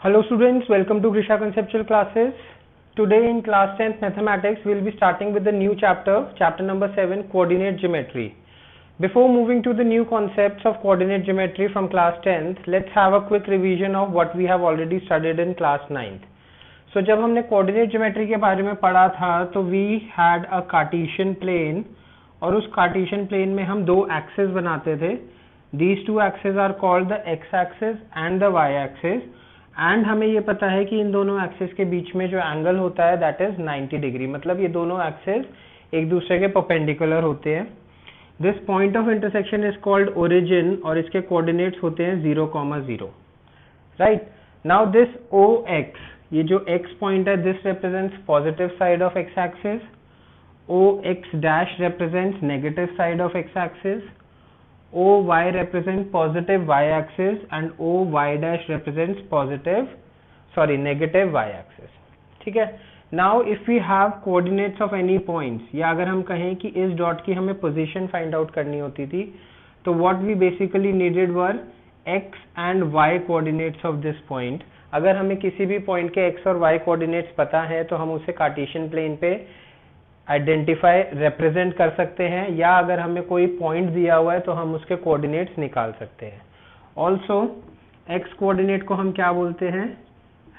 Hello students, welcome to Grisha Conceptual Classes. Today in class 10th Mathematics, we will be starting with the new chapter, chapter number 7, Coordinate Geometry. Before moving to the new concepts of coordinate geometry from class 10th, let's have a quick revision of what we have already studied in class 9th. So जब हमने coordinate geometry के बारे में पढ़ा था तो we had a Cartesian plane और उस Cartesian plane में हम दो axes बनाते थे. These two axes are called the x-axis and the y-axis. And हमें ये पता है कि इन दोनों एक्सेस के बीच में जो एंगल होता है दैट इज 90 डिग्री, मतलब ये दोनों एक्सेस एक दूसरे के परपेंडिकुलर होते हैं. This point of intersection is called origin और इसके कोऑर्डिनेट्स होते हैं 0,0. Right now this O X, ये जो एक्स पॉइंट है this represents positive side of X axis, O X dash represents negative side of X axis, OY represents positive y-axis and OY dash represents negative y-axis. ठीक है. Now if we have coordinates of any points, या अगर हम कहें कि इस dot की हमें पोजीशन फाइंड आउट करनी होती थी तो what we basically needed were x and y coordinates of this point. अगर हमें किसी भी पॉइंट के x और y coordinates पता है तो हम उसे कार्टेशियन प्लेन पे आइडेंटिफाई रिप्रेजेंट कर सकते हैं, या अगर हमें कोई पॉइंट दिया हुआ है तो हम उसके कोऑर्डिनेट्स निकाल सकते हैं. ऑल्सो एक्स कोऑर्डिनेट को हम क्या बोलते हैं,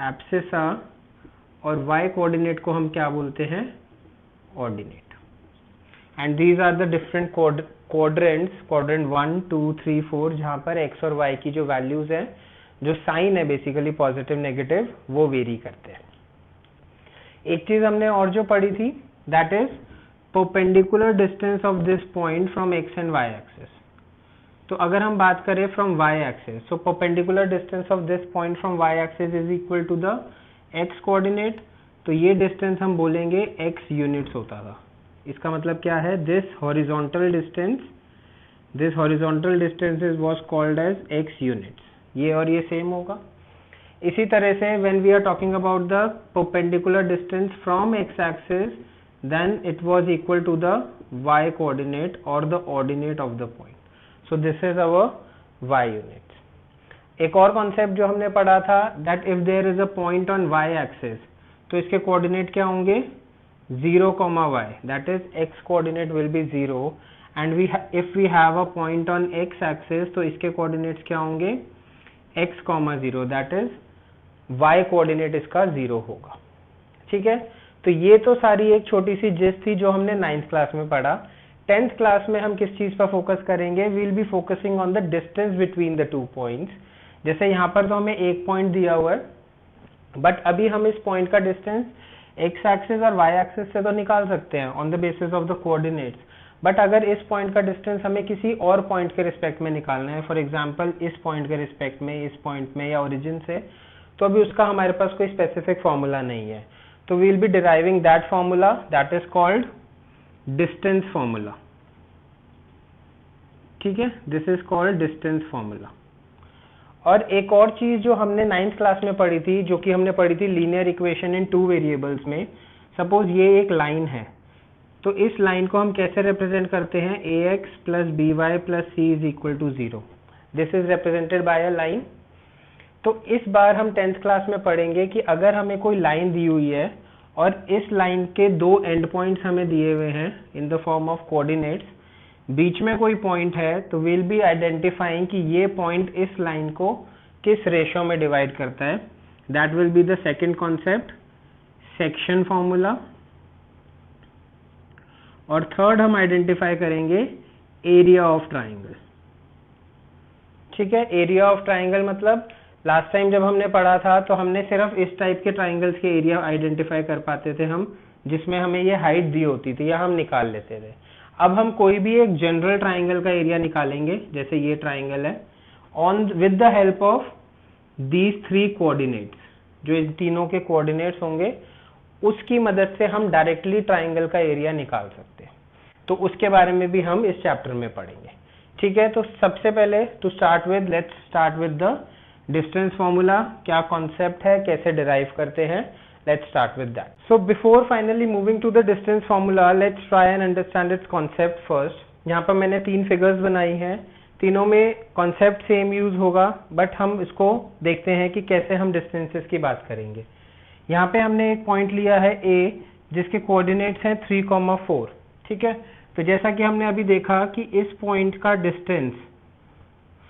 एब्सिसा, और वाई कोऑर्डिनेट को हम क्या बोलते हैं, ordinate. And these are the different quadrants, quadrant 1, 2, 3, 4, जहां पर एक्स और वाई की जो वैल्यूज हैं, जो साइन है बेसिकली पॉजिटिव नेगेटिव, वो वेरी करते हैं. एक चीज हमने और जो पढ़ी थी that is perpendicular distance of this point from x and y axis. तो अगर हम बात करें from y axis, so perpendicular distance of this point from y axis is equal to the x coordinate. तो ये distance हम बोलेंगे x units होता था. इसका मतलब क्या है, this horizontal distance was called as x units. ये और ये same होगा. इसी तरह से when we are talking about the perpendicular distance from x axis, then it was equal to the y coordinate or the ordinate of the point. So this is our y units. एक और concept जो हमने पढ़ा था that if there is a point on y axis, तो इसके coordinate क्या होंगे, 0, y, that is x coordinate will be 0, and if we have a point on x axis तो इसके कोऑर्डिनेट्स क्या होंगे, x, 0, that is y coordinate इसका 0 होगा. ठीक है. तो ये तो सारी एक छोटी सी जिस्ट थी जो हमने 9th क्लास में पढ़ा. 10th क्लास में हम किस चीज पर फोकस करेंगे, we will be focusing on the distance between the two points. जैसे यहाँ पर तो हमें एक पॉइंट दिया हुआ है, बट अभी हम इस पॉइंट का डिस्टेंस एक्स एक्सिस और वाई एक्सिस से तो निकाल सकते हैं on the basis of the coordinates. But अगर इस पॉइंट का डिस्टेंस हमें किसी और पॉइंट के रिस्पेक्ट में निकालना है, फॉर एग्जाम्पल इस पॉइंट के रिस्पेक्ट में, इस पॉइंट में या ओरिजिन से, तो अभी उसका हमारे पास कोई स्पेसिफिक फॉर्मूला नहीं है. So we will be deriving that formula, that is called distance formula. ठीक है, this is called distance formula. और एक और चीज जो हमने 9th क्लास में पढ़ी थी, जो कि हमने पढ़ी थी लीनियर इक्वेशन इन 2 वेरिएबल्स में. सपोज ये एक लाइन है, तो इस लाइन को हम कैसे रिप्रेजेंट करते हैं, ax plus by plus c is equal to 0. This is represented by a line. तो इस बार हम 10th क्लास में पढ़ेंगे कि अगर हमें कोई लाइन दी हुई है और इस लाइन के दो एंड पॉइंट्स हमें दिए हुए हैं in the form of coordinates, बीच में कोई पॉइंट है, तो वी विल बी आइडेंटिफाइंग कि ये पॉइंट इस लाइन को किस रेशो में डिवाइड करता है. That will be the second concept, section formula. और थर्ड हम आइडेंटिफाई करेंगे एरिया ऑफ ट्राइंगल. ठीक है, एरिया ऑफ ट्राइंगल मतलब लास्ट टाइम जब हमने पढ़ा था तो हमने सिर्फ इस टाइप के ट्राइंगल्स के एरिया आइडेंटिफाई कर पाते थे हम, जिसमें हमें ये हाइट दी होती थी या हम निकाल लेते थे. अब हम कोई भी एक जनरल ट्राइंगल का एरिया निकालेंगे, जैसे ये ट्राइंगल है, on with the help of these 3 coordinates. जो इन तीनों के कोऑर्डिनेट्स होंगे उसकी मदद से हम डायरेक्टली ट्राइंगल का एरिया निकाल सकते हैं. तो उसके बारे में भी हम इस चैप्टर में पढ़ेंगे. ठीक है, तो सबसे पहले to start with, let's start with the distance formula. क्या कॉन्सेप्ट है, कैसे डिराइव करते हैं, let's start with that. So before finally moving to the distance formula, let's try and understand its concept first. यहाँ पर मैंने 3 फिगर्स बनाई हैं. तीनों में कॉन्सेप्ट सेम यूज होगा, बट हम इसको देखते हैं कि कैसे हम डिस्टेंसेस की बात करेंगे। यहाँ पे हमने एक पॉइंट लिया है A, जिसके कोऑर्डिनेट्स हैं 3,4। ठीक है, तो जैसा कि हमने अभी देखा कि इस पॉइंट का डिस्टेंस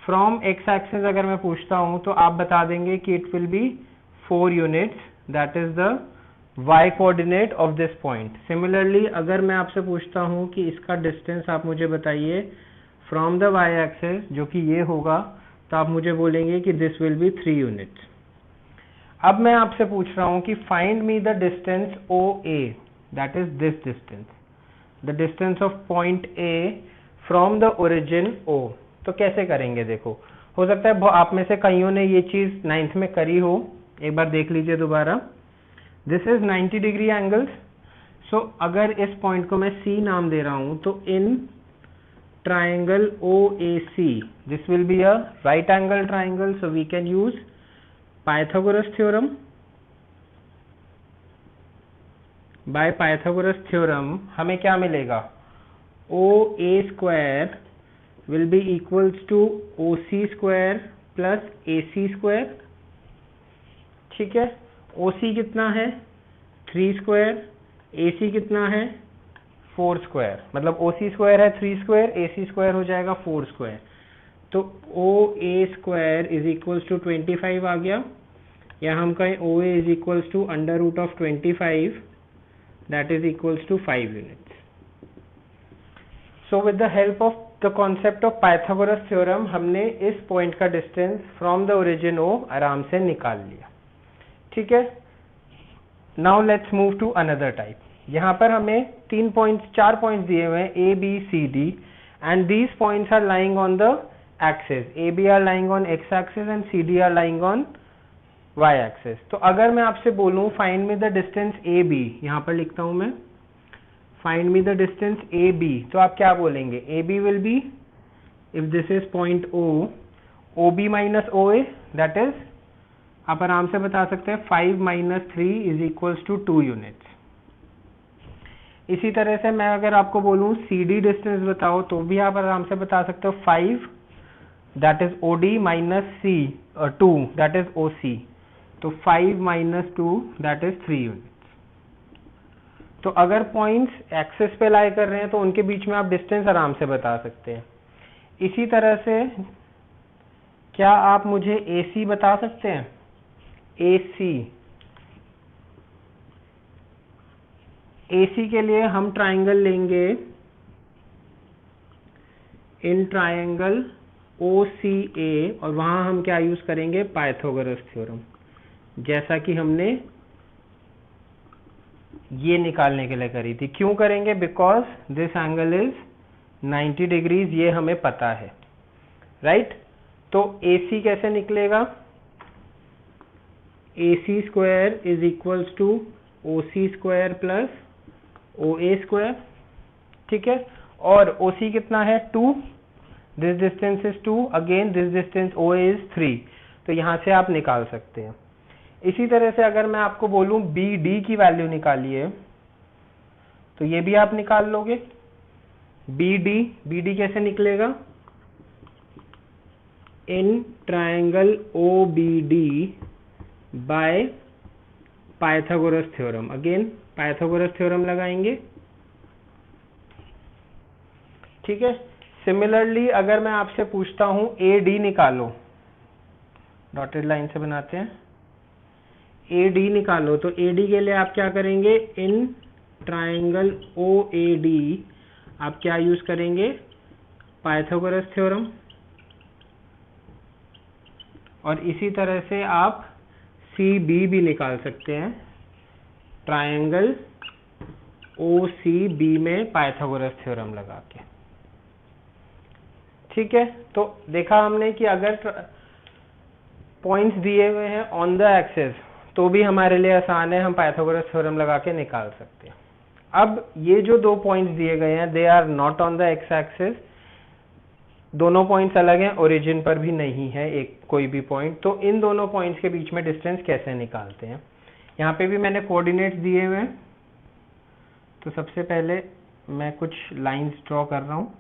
फ्रॉम एक्स एक्सिस अगर मैं पूछता हूं तो आप बता देंगे कि it will be 4 units, that is the y coordinate of this point. Similarly अगर मैं आपसे पूछता हूं कि इसका डिस्टेंस आप मुझे बताइए फ्रॉम द y एक्सिस, जो कि ये होगा, तो आप मुझे बोलेंगे कि दिस विल बी 3 यूनिट्स। अब मैं आपसे पूछ रहा हूं कि find me the distance OA, that is this distance, the distance of point A from the origin O। तो कैसे करेंगे, देखो, हो सकता है आप में से कईयों ने ये चीज 9th में करी हो, एक बार देख लीजिए दोबारा। This is 90 degree angles. So अगर इस पॉइंट को मैं C नाम दे रहा हूं तो in triangle OAC this will be a right angle triangle, so we can use Pythagoras theorem. By Pythagoras theorem हमें क्या मिलेगा, OA square will be equals to OC square plus AC square। ठीक है, OC कितना है 3 square, AC कितना है 4 square, मतलब OC स्क्वायर है 3 स्क्वायर, AC स्क्वायर हो जाएगा 4 स्क्वायर। तो OA square is equals to 25 आ गया, या हम कहें OA is equals to under root of 25, that is equals to 5 units. So with the help of the concept of Pythagoras theorem हमने इस पॉइंट का distance from the origin O आराम से निकाल लिया। ठीक है, now let's move to another type. यहाँ पर हमें 4 पॉइंट्स दिए हुए हैं A, B, C, D, and these points are lying on the axis. A, B are lying on x axis and C, D are lying on y axis. तो अगर मैं आपसे बोलूं find me the distance A, B, यहाँ पर लिखता हूं मैं, find me the distance AB, तो आप क्या बोलेंगे, AB will be, if this is point O, OB minus OA, that is, आप आराम से बता सकते हैं 5 minus 3 is equals to 2 units. इसी तरह से मैं अगर आपको बोलूं CD डिस्टेंस बताओ तो भी आप आराम से बता सकते हो 5, that is OD minus C 2, that is OC, तो 5 माइनस 2 दैट इज 3 यूनिट्स। तो अगर पॉइंट्स एक्सिस पे लाई कर रहे हैं तो उनके बीच में आप डिस्टेंस आराम से बता सकते हैं। इसी तरह से क्या आप मुझे AC बता सकते हैं, AC के लिए हम ट्राइंगल लेंगे इन ट्राइंगल OCA, और वहां हम क्या यूज करेंगे, पाइथागोरस थ्योरम, जैसा कि हमने ये निकालने के लिए करी थी। क्यों करेंगे, because this angle is 90 degrees, ये हमें पता है, राइट। तो AC कैसे निकलेगा, AC square is equals to OC square plus OA square. ठीक है, और OC कितना है 2, this distance is 2, again this distance OA is 3, तो यहां से आप निकाल सकते हैं। इसी तरह से अगर मैं आपको बोलूं BD की वैल्यू निकालिए, तो ये भी आप निकाल लोगे। BD कैसे निकलेगा, in triangle OBD bye Pythagoras theorem, again Pythagoras theorem लगाएंगे। ठीक है, सिमिलरली अगर मैं आपसे पूछता हूं AD निकालो, डॉटेड लाइन से बनाते हैं, AD निकालो, तो AD के लिए आप क्या करेंगे, इन ट्राइंगल OAD आप क्या यूज करेंगे, पाइथागोरस थ्योरम। और इसी तरह से आप CB भी निकाल सकते हैं, ट्राइंगल OCB में पाइथागोरस थ्योरम लगा के। ठीक है, तो देखा हमने कि अगर पॉइंट्स दिए हुए हैं ऑन द एक्सिस तो भी हमारे लिए आसान है, हम पाइथागोरस थ्योरम लगा के निकाल सकते हैं। अब ये जो 2 पॉइंट्स दिए गए हैं, they are not on the x axis, दोनों पॉइंट्स अलग हैं, ओरिजिन पर भी नहीं है एक कोई भी पॉइंट। तो इन दोनों पॉइंट्स के बीच में डिस्टेंस कैसे निकालते हैं, यहाँ पे भी मैंने कोऑर्डिनेट्स दिए हुए हैं। तो सबसे पहले मैं कुछ लाइंस ड्रॉ कर रहा हूँ।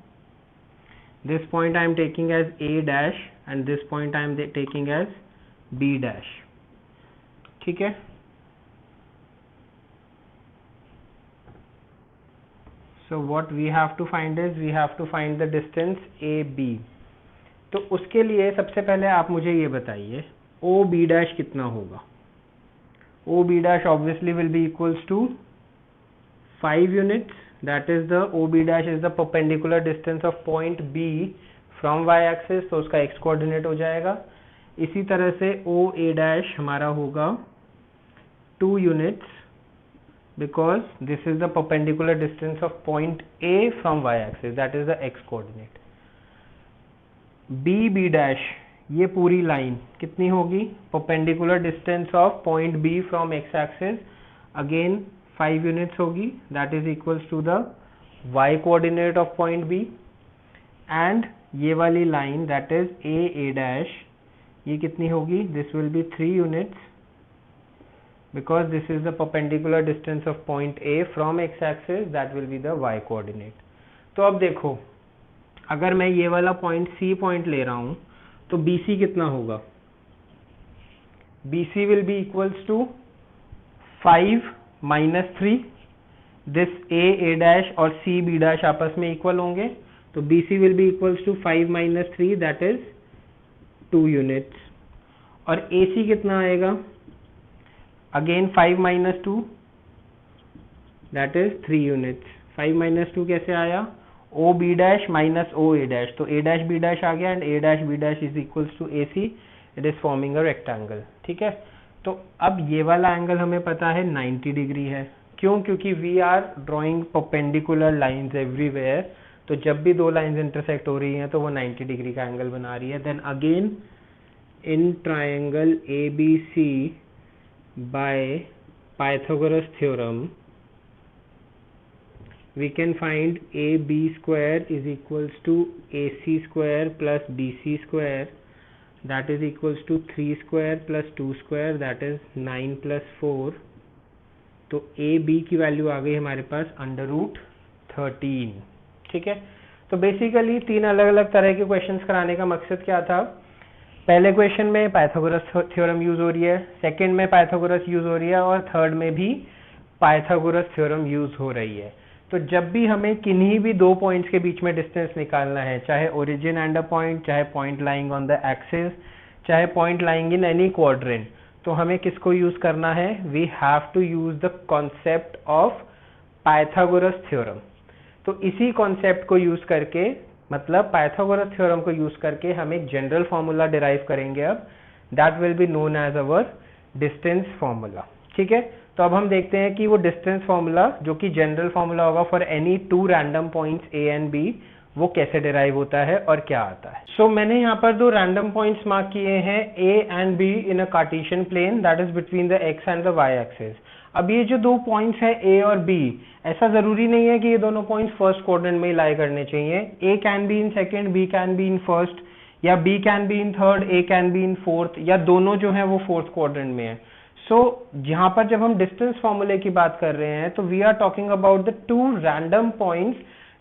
this point I am taking as a dash and this point I am taking as b dash. ठीक है, so what we have to find is we have to find the distance AB. तो उसके लिए सबसे पहले आप मुझे ये बताइए OB dash कितना होगा. OB dash obviously will be equals to 5 units. That is the OB dash is the perpendicular distance of point B from y-axis, तो उसका x coordinate हो जाएगा. इसी तरह से OA dash हमारा होगा 2 units because this is the perpendicular distance of point A from y-axis, that is the x coordinate. BB dash ये पूरी लाइन कितनी होगी, perpendicular distance of point B from x-axis, again 5 units होगी, that is equals to the y coordinate of point B. and ये वाली line that is AA dash ये कितनी होगी, this will be 3 units because this is the perpendicular distance of point A from x-axis, that will be the y coordinate. तो अब देखो अगर मैं ये वाला पॉइंट C पॉइंट ले रहा हूं तो BC कितना होगा, BC will be equals to 5 minus 3. this A dash और C B dash आपस में इक्वल होंगे तो BC will be equals to 5 minus 3, that is 2 units. और AC कितना आएगा, again 5 minus 2, that is 3 units. 5 minus 2 कैसे आया, OB dash minus OA dash, तो A dash B dash आ गया and A dash B dash is equals to AC. it is forming a rectangle. ठीक है, तो अब ये वाला एंगल हमें पता है 90 डिग्री है. क्यों, क्योंकि we are drawing perpendicular lines everywhere, तो जब भी दो लाइंस इंटरसेक्ट हो रही हैं तो वो 90 डिग्री का एंगल बना रही है. Then again in triangle ABC by Pythagoras theorem we can find AB square is equals to AC square plus BC square, that is equals to 3 square plus 2 square, that is 9 plus 4. तो AB की value आ गई हमारे पास √13. ठीक है, तो basically 3 अलग अलग तरह के क्वेश्चंस कराने का मकसद क्या था. पहले क्वेश्चन में पाइथागोरस थ्योरम यूज हो रही है, सेकंड में पाइथागोरस यूज हो रही है और थर्ड में भी पाइथागोरस थ्योरम यूज हो रही है. तो जब भी हमें किन्हीं भी दो पॉइंट्स के बीच में डिस्टेंस निकालना है, चाहे ओरिजिन एंड अ पॉइंट, चाहे point lying on the axis, चाहे point lying in any quadrant, तो हमें किसको यूज करना है, we have to use the concept of Pythagoras theorem. तो इसी कॉन्सेप्ट को यूज करके, मतलब पाइथागोरस थ्योरम को यूज करके हम एक जनरल फॉर्मूला डिराइव करेंगे अब, that will be known as our distance formula. ठीक है, तो अब हम देखते हैं कि वो डिस्टेंस फॉर्मूला जो कि जनरल फॉर्मूला होगा for any 2 random points A and B, वो कैसे डिराइव होता है और क्या आता है. सो मैंने यहाँ पर 2 रैंडम पॉइंट्स मार्क किए हैं A and B in a Cartesian plane, that is between the x and the y axis. अब ये जो 2 पॉइंट्स हैं A और B, ऐसा जरूरी नहीं है कि ये दोनों पॉइंट्स फर्स्ट क्वाड्रेंट में ही लाई करने चाहिए. A can be in second, B can be in first, या B can be in third, A can be in fourth, या दोनों जो है वो फोर्थ क्वाड्रेंट में है. सो यहाँ पर जब हम डिस्टेंस फॉर्मूले की बात कर रहे हैं तो we are talking about the 2 random points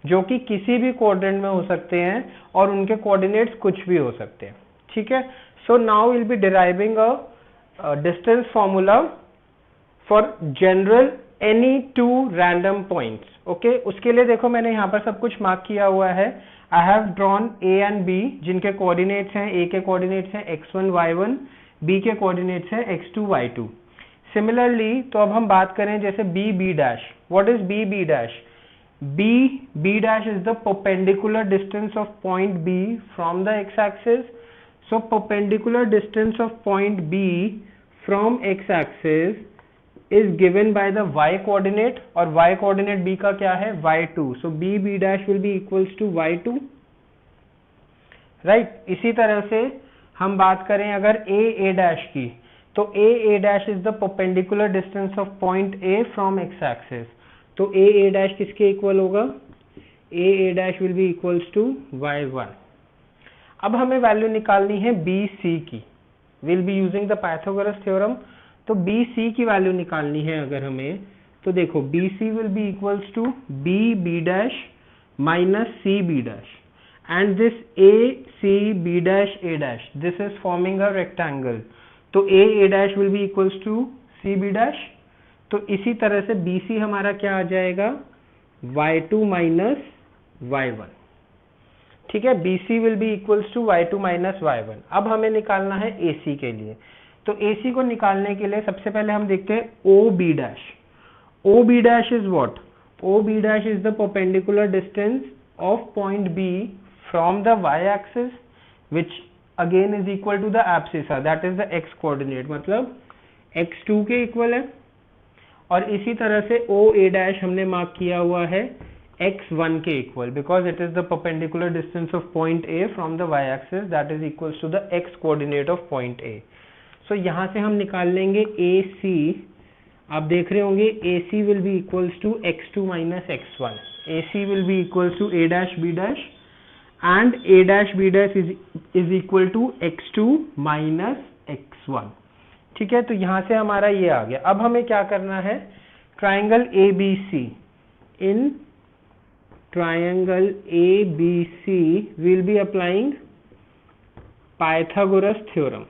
जो कि किसी भी क्वाड्रेंट में हो सकते हैं और उनके कोऑर्डिनेट्स कुछ भी हो सकते हैं. ठीक है, so now will be deriving a distance formula for general any 2 random points. Okay, उसके लिए देखो मैंने यहाँ पर सब कुछ मार्क किया हुआ है. I have drawn A and B जिनके कोऑर्डिनेट्स हैं, A के कोऑर्डिनेट्स हैं x1 y1, B के कोऑर्डिनेट्स है x2 y2. सिमिलरली तो अब हम बात करें जैसे B dash. What is B dash? B dash is the perpendicular distance of point B from the x axis. So perpendicular distance of point B from x axis is given by the y coordinate, और y coordinate B का क्या है, y2. So B dash will be equals to y2. Right, इसी तरह से हम बात करें अगर A डैश की, तो A dash is the perpendicular distance of point A from x axis. तो A डैश किसके इक्वल होगा, A dash will be equals to y1. अब हमें वैल्यू निकालनी है BC की, will be using the Pythagoras theorem. तो BC की वैल्यू निकालनी है अगर हमें, तो देखो BC will be equals to B dash minus C B dash. and this AC B dash A dash, this is forming a rectangle. तो A dash will be equals to C B dash. तो इसी तरह से BC हमारा क्या आ जाएगा, Y2 minus Y1. ठीक है, BC will be equals to Y2 minus Y1. अब हमें निकालना है AC के लिए. तो AC को निकालने के लिए सबसे पहले हम देखते हैं OB dash. OB dash is what? OB dash is the perpendicular distance of point B from the y-axis, which again is equal to the abscissa, that is the x coordinate, मतलब x2 के equal है. और इसी तरह से OA dash हमने mark किया हुआ है x1 के equal, because it is the perpendicular distance of point A from the y-axis, that is equals to the x coordinate of point A. So यहाँ से हम निकाल लेंगे AC. आप देख रहे होंगे AC will be equals to x2 minus x1. AC will be equals to A dash B dash, and A dash B dash is equal to x2 minus x1. ठीक है, तो यहाँ से हमारा ये आ गया. अब हमें क्या करना है, triangle ABC. In triangle ABC we'll be applying Pythagoras theorem.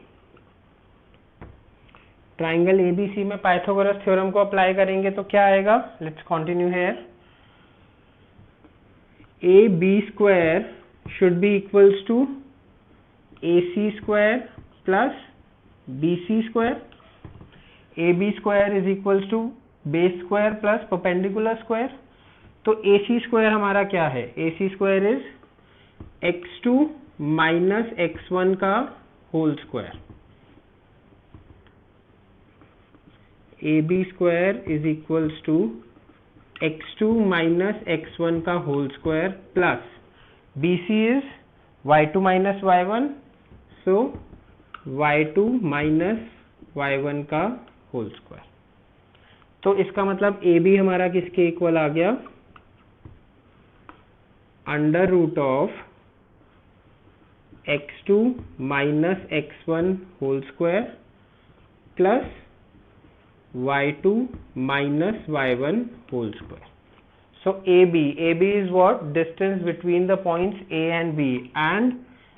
Triangle ABC में पाइथागोरस थ्योरम को अप्लाई करेंगे तो क्या आएगा, let's continue here. AB square should be equals to AC square plus BC square. AB square is equals to base square plus perpendicular square. तो AC square हमारा क्या है, AC square is x2 minus x1 का whole square. AB square is equals to x2 minus x1 का whole square plus BC is y2 minus y1, so y2 minus y1 का whole square. तो इसका मतलब AB हमारा किसके equal आ गया, under root of x2 minus x1 whole square plus y2 minus y1 whole square. So AB is what, distance between the points A and B, and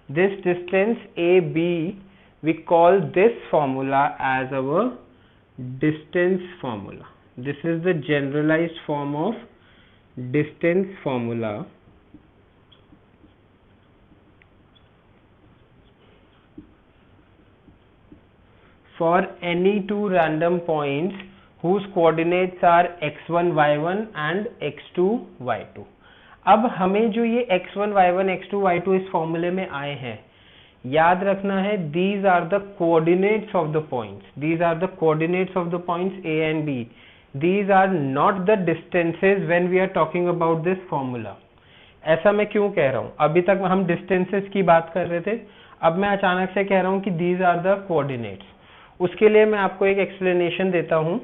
this distance AB we call this formula as our distance formula. This is the generalized form of distance formula. For any two random points whose coordinates are x1 y1 and x2 y2. अब हमें जो ये x1 y1 x2 y2 इस फॉर्मूले में आए हैं, याद रखना है these are the coordinates of the points. These are the coordinates of the points A and B. These are not the distances when we are talking about this formula. ऐसा मैं क्यों कह रहा हूँ, अभी तक हम distances की बात कर रहे थे, अब मैं अचानक से कह रहा हूँ कि these are the coordinates. उसके लिए मैं आपको एक एक्सप्लेनेशन देता हूं.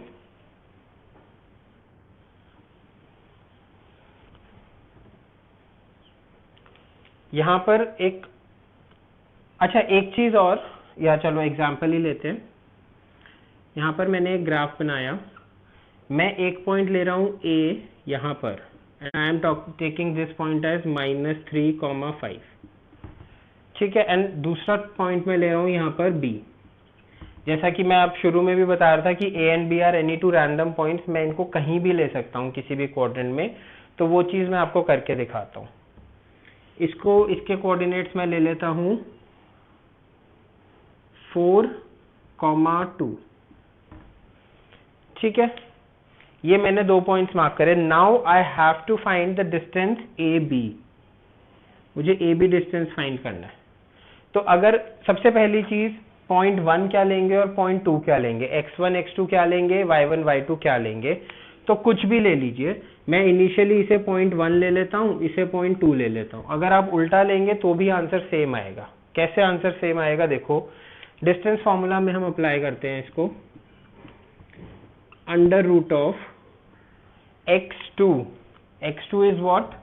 यहां पर एक चीज और, या चलो एग्जांपल ही लेते हैं. यहां पर मैंने एक ग्राफ बनाया, मैं एक पॉइंट ले रहा हूं A यहां पर, and I am taking this point as -3,5. ठीक है, एंड दूसरा पॉइंट मैं ले रहा हूं यहां पर B. जैसा कि मैं आप शुरू में भी बता रहा था कि A and B are any two random points, मैं इनको कहीं भी ले सकता हूं किसी भी कोऑर्डिनेट में. तो वो चीज मैं आपको करके दिखाता हूं. इसके कोऑर्डिनेट्स मैं ले लेता हूं 4,2. ठीक है, ये मैंने दो पॉइंट्स मार्क करे. Now I have to find the distance AB. मुझे AB डिस्टेंस फाइंड करना है. तो अगर सबसे पहली चीज पॉइंट 1 क्या लेंगे और पॉइंट 2 क्या लेंगे, x1 x2 क्या लेंगे, y1 y2 क्या लेंगे. तो कुछ भी ले लीजिए, मैं इनिशियली इसे पॉइंट 1 ले लेता हूं, इसे पॉइंट 2 ले लेता हूं. अगर आप उल्टा लेंगे तो भी आंसर सेम आएगा. कैसे आंसर सेम आएगा, देखो डिस्टेंस फॉर्मूला में हम अप्लाई करते हैं इसको. Under root of x2 is what,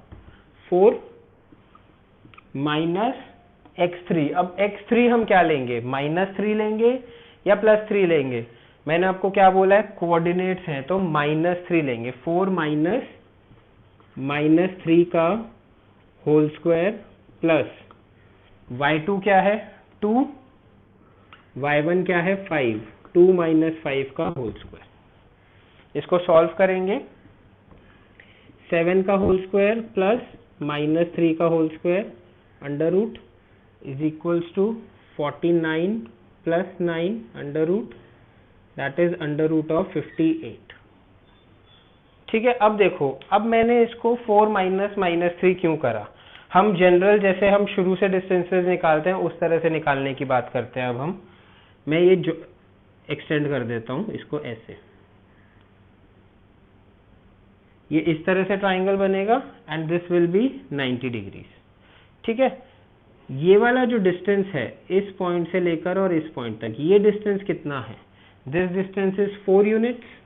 4 minus x3. अब x3 हम क्या लेंगे, -3 लेंगे या +3 लेंगे. मैंने आपको क्या बोला है, कोऑर्डिनेट्स हैं तो -3 लेंगे. 4 माइनस -3 का होल स्क्वायर प्लस y2 क्या है 2, y1 क्या है 5, 2 माइनस 5 का होल स्क्वायर। इसको सॉल्व करेंगे, 7 का होल स्क्वायर प्लस -3 का whole square under root is equals to 49 plus 9 under root, that is under root of 58। ठीक है, अब देखो, अब मैंने इसको 4 माइनस -3 क्यों करा? हम जनरल जैसे हम शुरू से डिस्टेंसेस निकालते हैं उस तरह से निकालने की बात करते हैं। अब मैं ये जो एक्सटेंड कर देता हूं इसको ऐसे, ये इस तरह से ट्राइंगल बनेगा and this will B 90 degrees. ठीक है, ये वाला जो डिस्टेंस है इस पॉइंट से लेकर और इस पॉइंट तक, ये डिस्टेंस कितना है? This distance is 4 units.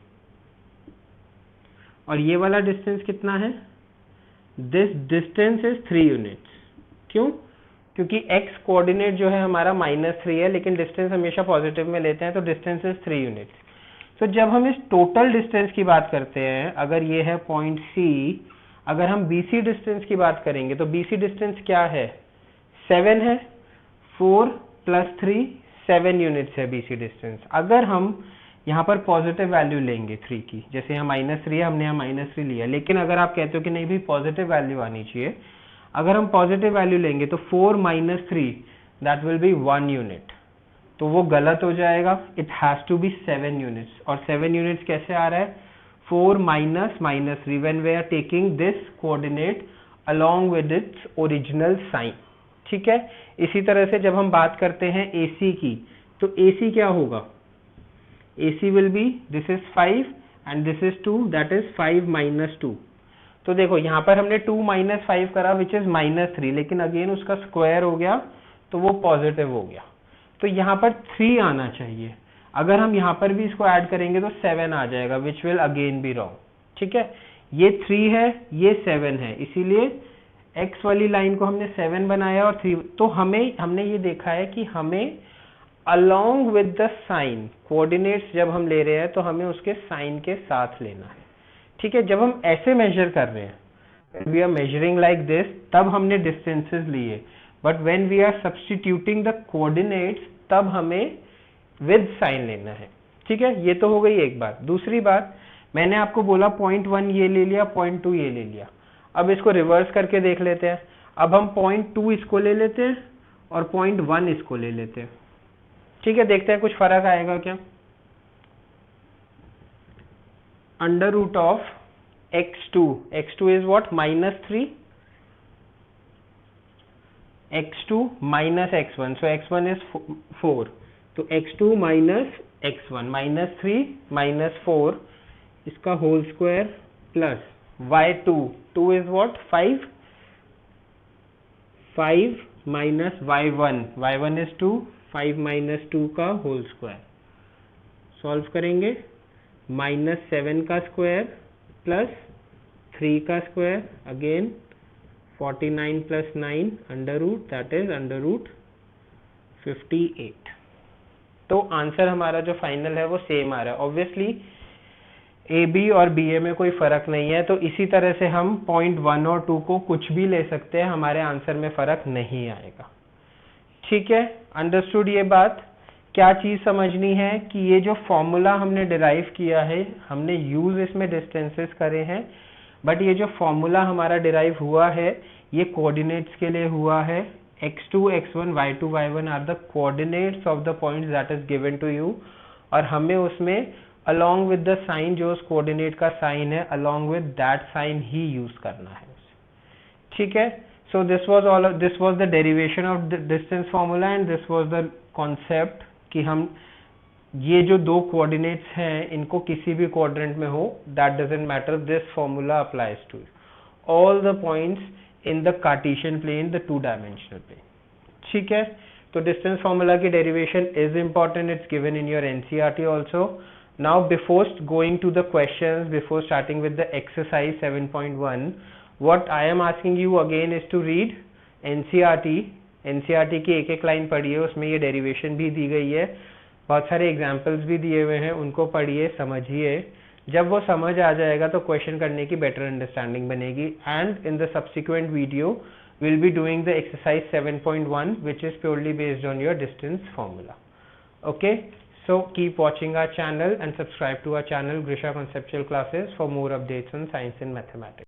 और ये वाला डिस्टेंस कितना है? This distance is 3 units. क्यों? क्योंकि x कोऑर्डिनेट जो है हमारा -3 है, लेकिन डिस्टेंस हमेशा पॉजिटिव में लेते हैं, तो डिस्टेंस इज 3 यूनिट्स। तो जब हम इस टोटल डिस्टेंस की बात करते हैं, अगर ये है पॉइंट C, अगर हम BC डिस्टेंस की बात करेंगे तो BC डिस्टेंस क्या है? 7 है, 4 प्लस 3 7 यूनिट्स है BC डिस्टेंस। अगर हम यहाँ पर पॉजिटिव वैल्यू लेंगे 3 की, जैसे यहाँ -3 है, हमने यहाँ -3 लिया, लेकिन अगर आप कहते हो कि नहीं भी पॉजिटिव वैल्यू आनी चाहिए, अगर हम पॉजिटिव वैल्यू लेंगे तो 4 - 3 दैट विल बी 1 यूनिट, तो वो गलत हो जाएगा। It has to be 7 units. और 7 यूनिट्स कैसे आ रहा है? 4 minus -3 when we are taking this coordinate along with its original sign. ठीक है, इसी तरह से जब हम बात करते हैं AC की, तो AC क्या होगा? AC will be, this is 5 and this is 2, that is 5 - 2। तो देखो यहाँ पर हमने 2 - 5 करा विच इज -3, लेकिन अगेन उसका स्क्वायर हो गया तो वो पॉजिटिव हो गया, तो यहाँ पर 3 आना चाहिए। अगर हम यहाँ पर भी इसको ऐड करेंगे तो 7 आ जाएगा, which will again be wrong. ठीक है, ये 3 है, ये 7 है, इसीलिए x वाली लाइन को हमने 7 बनाया और 3। तो हमने ये देखा है कि हमें along with the sign coordinates जब हम ले रहे हैं तो हमें उसके साइन के साथ लेना है। ठीक है, जब हम ऐसे मेजर कर रहे हैं, we are measuring like this, तब हमने डिस्टेंसेस लिए, but when we are substituting the coordinates तब हमें विद साइन लेना है। ठीक है, ये तो हो गई एक बात। दूसरी बात, मैंने आपको बोला पॉइंट 1 ये ले लिया, पॉइंट 2 ये ले लिया। अब इसको रिवर्स करके देख लेते हैं। अब हम पॉइंट 2 इसको ले लेते हैं और पॉइंट 1 इसको ले लेते हैं। ठीक है, देखते हैं कुछ फर्क आएगा क्या। Under root of x2 is what? -3, x2 minus x1, so x1 is 4, तो x2 minus x1, -3 - 4 इसका whole square plus y2, 2 is what? 5 minus y1 is 2, 5 minus 2 का होल स्क्वायर। सॉल्व करेंगे, -7 का स्क्वायर प्लस 3 का square, again 49 plus 9 under root, that is under root 58। तो answer हमारा जो final है वो सेम आ रहा है। ऑब्वियसली AB और BA में कोई फर्क नहीं है, तो इसी तरह से हम पॉइंट 1 और 2 को कुछ भी ले सकते हैं, हमारे आंसर में फर्क नहीं आएगा। ठीक है, अंडरस्टूड ये बात। क्या चीज समझनी है कि ये जो फॉर्मूला हमने डिराइव किया है, हमने यूज इसमें डिस्टेंसेस करे हैं, बट ये जो फॉर्मूला हमारा डिराइव हुआ है ये कोऑर्डिनेट्स के लिए हुआ है। x2 x1 y2 y1 are the coordinates of the points that is given to you, और हमें उसमें along with the sign, जो उस कोऑर्डिनेट का साइन है, along with that sign he use करना है। ठीक है, so this was the derivation of the distance formula and this was the concept कि हम ये जो दो कोऑर्डिनेट्स हैं इनको किसी भी क्वाड्रेंट में हो, that doesn't matter, this formula applies to all the points in the Cartesian plane, the 2-dimensional plane। ठीक है, तो डिस्टेंस फॉर्मूला की derivation is important, it's given in your NCERT also. Now before going to the questions, before starting with the exercise 7.1, what I am asking you again is to read NCERT की एक एक line पढ़िए, उसमें ये derivation भी दी गई है, बहुत सारे एग्जाम्पल्स भी दिए हुए हैं, उनको पढ़िए, समझिए। जब वो समझ आ जाएगा तो क्वेश्चन करने की बेटर अंडरस्टैंडिंग बनेगी, and in the subsequent video we'll be doing the exercise 7.1, which is purely based on your distance formula. Okay, so keep watching our channel and subscribe to our channel Grisha Conceptual Classes for more updates on science and mathematics.